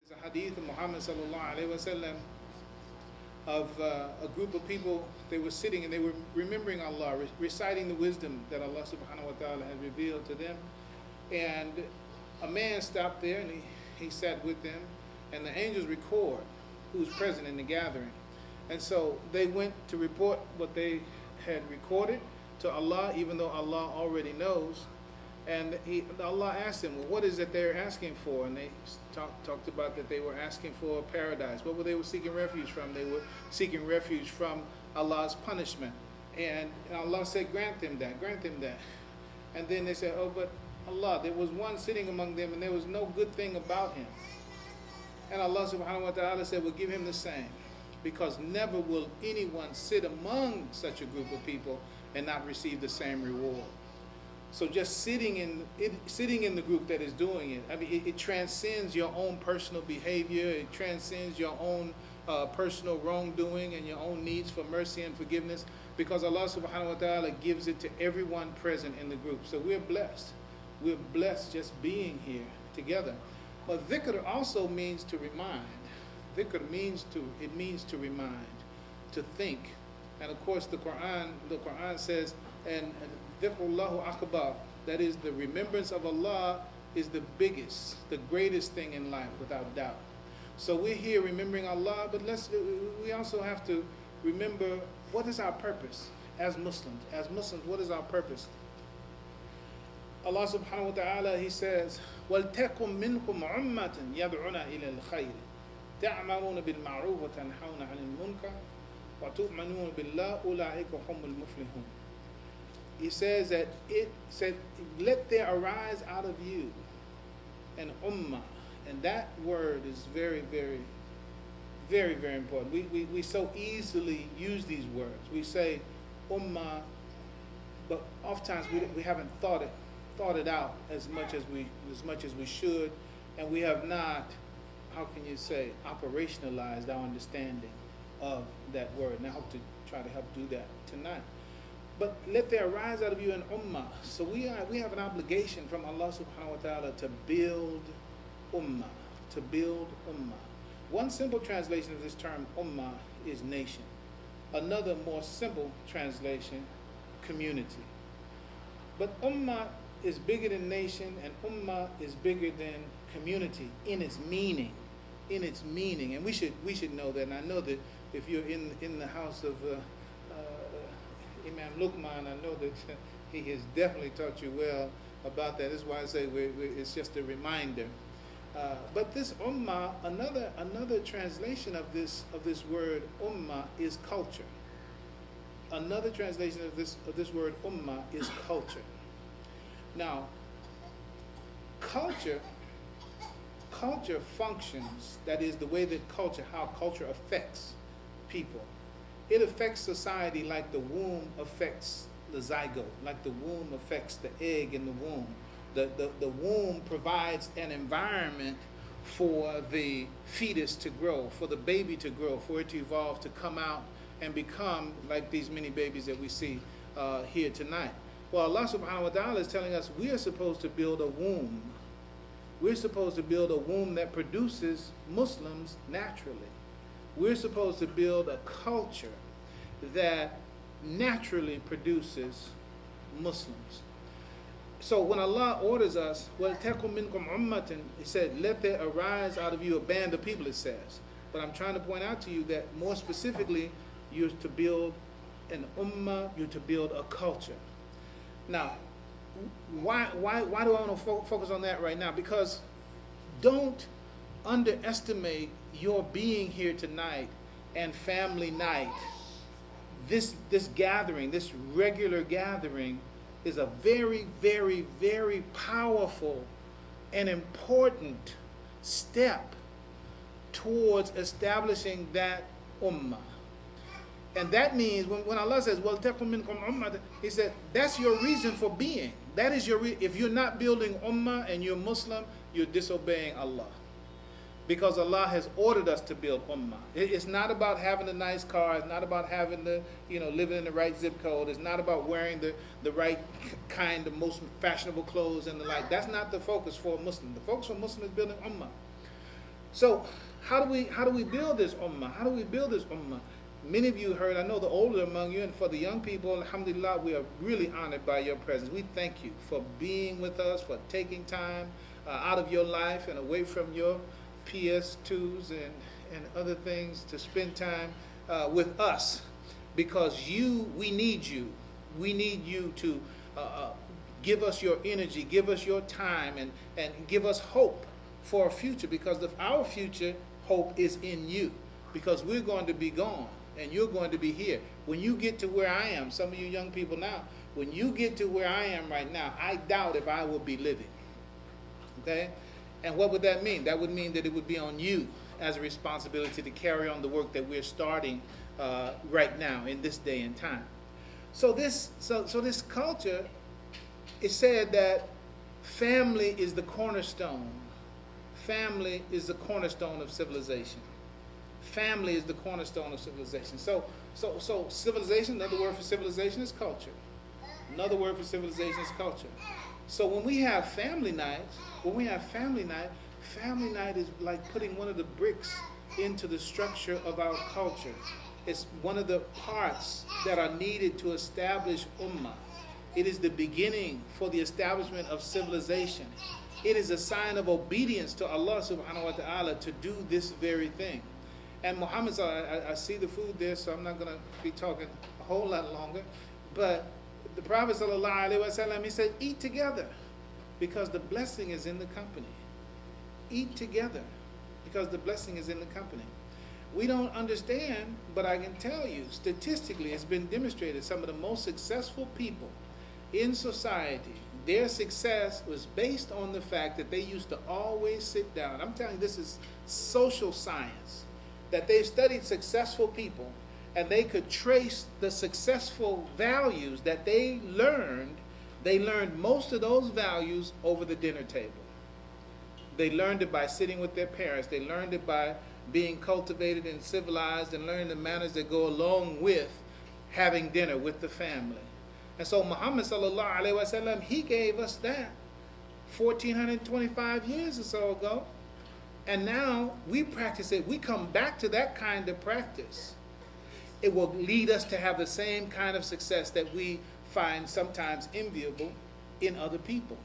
There's a hadith of Muhammad sallallahu alaihi wasallam of a group of people. They were sitting and they were remembering Allah, reciting the wisdom that Allah subhanahu wa ta'ala had revealed to them. And a man stopped there and he sat with them, and the angels record who's present in the gathering. And so they went to report what they had recorded to Allah, even though Allah already knows. And Allah asked them, well, what is it they're asking for? And they talked about that they were asking for paradise. What were they seeking refuge from? They were seeking refuge from Allah's punishment. And Allah said, grant them that, grant them that. And then they said, oh, but Allah, there was one sitting among them and there was no good thing about him. And Allah subhanahu wa ta'ala said, well, give him the same. Because never will anyone sit among such a group of people and not receive the same reward. So just sitting in the group that is doing it, I mean, it transcends your own personal behavior. It transcends your own personal wrongdoing and your own needs for mercy and forgiveness, because Allah subhanahu wa ta'ala gives it to everyone present in the group. So we're blessed. We're blessed just being here together. But dhikr also means to remind. Dhikr means to remind, to think. And of course the Quran says, and dhikrullahu akbar, that is, the remembrance of Allah is the biggest, the greatest thing in life, without doubt. So we're here remembering Allah, but we also have to remember, what is our purpose as Muslims? As Muslims, what is our purpose? Allah subhanahu wa ta'ala, He says, وَلْتَكُمْ مِنْكُمْ عُمَّةً يَدْعُونَ إِلَى الْخَيْرِ تَعْمَرُونَ بِالْمَعْرُوفِ وَتَنْحَوْنَ عَنِ الْمُنْكَرِ وَتُؤْمِنُونَ بِاللَّهِ أُولَٰئِكَ هُمُ الْمُفْلِحُونَ. He says that it said, let there arise out of you an ummah. And that word is very, very, very, very important. We so easily use these words. We say ummah, but oftentimes we haven't thought it out as much as we should, and we have not, how can you say, operationalized our understanding of that word. And I hope to try to help do that tonight. But let there arise out of you an ummah. So we have an obligation from Allah subhanahu wa ta'ala to build ummah. To build ummah. One simple translation of this term ummah is nation. Another more simple translation, community. But ummah is bigger than nation, and ummah is bigger than community in its meaning. In its meaning. And we should know that. And I know that if you're in the house of Imam Luqman, I know that he has definitely taught you well about that. That's why I say it's just a reminder. But this ummah, another translation of this word ummah is culture. Another translation of this word ummah is culture. Now, culture functions. That is the way that how culture affects people. It affects society like the womb affects the zygote, like the womb affects the egg in the womb. The womb provides an environment for the fetus to grow, for the baby to grow, for it to evolve, to come out and become like these many babies that we see here tonight. Well, Allah subhanahu wa ta'ala is telling us we are supposed to build a womb. We're supposed to build a womb that produces Muslims naturally. We're supposed to build a culture that naturally produces Muslims. So when Allah orders us, وَلْتَكُمْ مِنْكُمْ عُمَّةً, He said, let there arise out of you a band of people, it says. But I'm trying to point out to you that more specifically, you're to build an ummah, you're to build a culture. Now, why do I want to focus on that right now? Because don't underestimate your being here tonight and family night. This gathering, this regular gathering, is a very, very, very powerful and important step towards establishing that ummah. And that means when Allah says, "Well, takum minkum ummah," He said that's your reason for being. That is your if you're not building ummah and you're Muslim, you're disobeying Allah. Because Allah has ordered us to build ummah. It's not about having a nice car. It's not about having living in the right zip code. It's not about wearing the right kind of most fashionable clothes and the like. That's not the focus for a Muslim. The focus for a Muslim is building ummah. So how do we build this ummah? How do we build this ummah? Many of you heard, I know the older among you, and for the young people, alhamdulillah, we are really honored by your presence. We thank you for being with us, for taking time out of your life and away from your PS2s and other things to spend time with us, because we need you. We need you to give us your energy, give us your time, and give us hope for our future, because our future hope is in you, because we're going to be gone and you're going to be here. When you get to where I am, some of you young people now, when you get to where I am right now, I doubt if I will be living. Okay? And what would that mean? That would mean that it would be on you as a responsibility to carry on the work that we're starting right now in this day and time. So this culture, it said that family is the cornerstone. Family is the cornerstone of civilization. Family is the cornerstone of civilization. So civilization, another word for civilization is culture. Another word for civilization is culture. So when we have family night, family night is like putting one of the bricks into the structure of our culture. It's one of the parts that are needed to establish ummah. It is the beginning for the establishment of civilization. It is a sign of obedience to Allah subhanahu wa ta'ala to do this very thing. And Muhammad, I see the food there, so I'm not going to be talking a whole lot longer. But the Prophet sallallahu alaihi wasallam, he said, eat together, because the blessing is in the company. Eat together, because the blessing is in the company. We don't understand, but I can tell you, statistically, it's been demonstrated, some of the most successful people in society, their success was based on the fact that they used to always sit down. I'm telling you, this is social science, that they've studied successful people, and they could trace the successful values that they learned. They learned most of those values over the dinner table. They learned it by sitting with their parents. They learned it by being cultivated and civilized and learning the manners that go along with having dinner with the family. And so Muhammad sallallahu alaihi wasallam, he gave us that 1425 years or so ago. And now we practice it. We come back to that kind of practice. It will lead us to have the same kind of success that we find sometimes enviable in other people.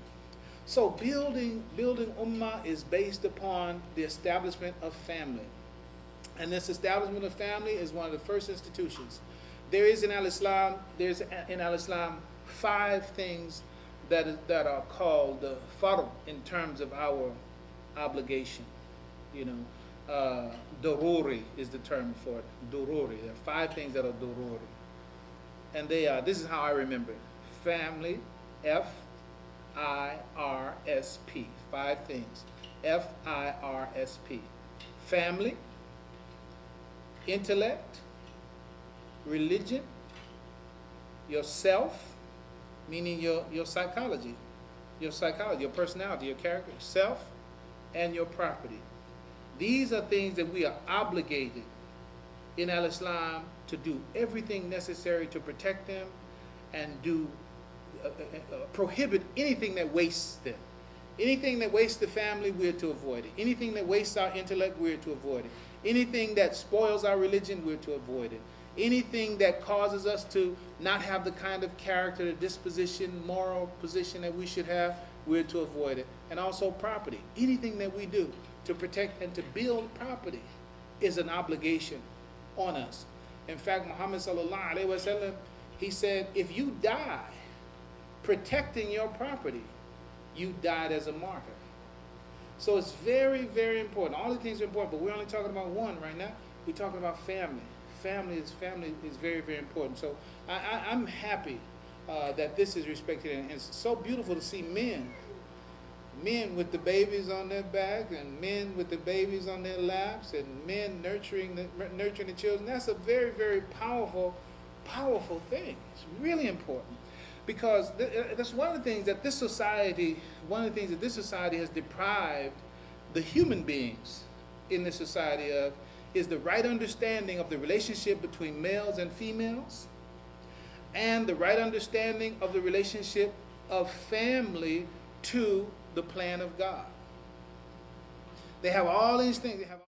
So building ummah is based upon the establishment of family. And this establishment of family is one of the first institutions. There is in Al-Islam, Al-Islam 5 things that are called the fard in terms of our obligation. You know, dururi is the term for it. Dururi. There are 5 things that are dururi. And they are, this is how I remember it. Family, F-I-R-S-P. 5 things. F-I-R-S-P. Family, intellect, religion, yourself, meaning your psychology, your personality, your character, self, and your property. These are things that we are obligated in Al-Islam to do everything necessary to protect them and do prohibit anything that wastes them. Anything that wastes the family, we're to avoid it. Anything that wastes our intellect, we're to avoid it. Anything that spoils our religion, we're to avoid it. Anything that causes us to not have the kind of character, the disposition, moral position that we should have, we're to avoid it. And also property. Anything that we do to protect and to build property is an obligation on us. In fact, Muhammad sallallahu alaihi wasallam, he said, if you die protecting your property, you died as a martyr. So it's very, very important. All the things are important, but we're only talking about one right now. We're talking about family. Family is very, very important. So I'm happy that this is respected, and it's so beautiful to see men with the babies on their back, and men with the babies on their laps, and men nurturing the children. That's a very, very powerful thing. It's really important, because that's one of the things that this society has deprived the human beings in this society of, is the right understanding of the relationship between males and females, and the right understanding of the relationship of family to the plan of God. They have all these things. They have